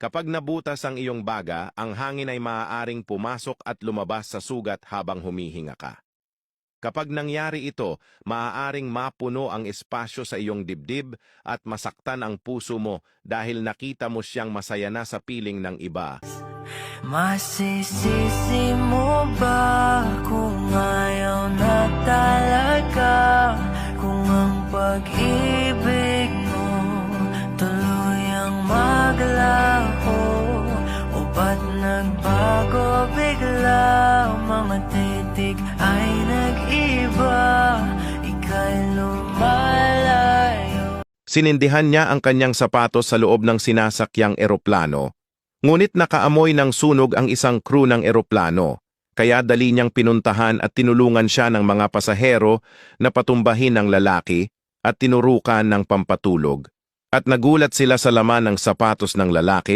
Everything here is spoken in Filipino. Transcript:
Kapag nabutas ang iyong baga, ang hangin ay maaaring pumasok at lumabas sa sugat habang humihinga ka. Kapag nangyari ito, maaaring mapuno ang espasyo sa iyong dibdib at masaktan ang puso mo dahil nakita mo siyang masaya na sa piling ng iba. Masisisi mo ba kung ayaw na talaga? Kung ang pag-ibig mo tuluyang maglaho, o ba't nagbago bigla? Mga titik ay nag-iba, ika'y lumalayo. Sinindihan niya ang kanyang sapatos sa loob ng sinasakyang eroplano. Ngunit nakaamoy ng sunog ang isang crew ng eroplano, kaya dali niyang pinuntahan at tinulungan siya ng mga pasahero na patumbahin ang lalaki at tinurukan ng pampatulog. At nagulat sila sa laman ng sapatos ng lalaki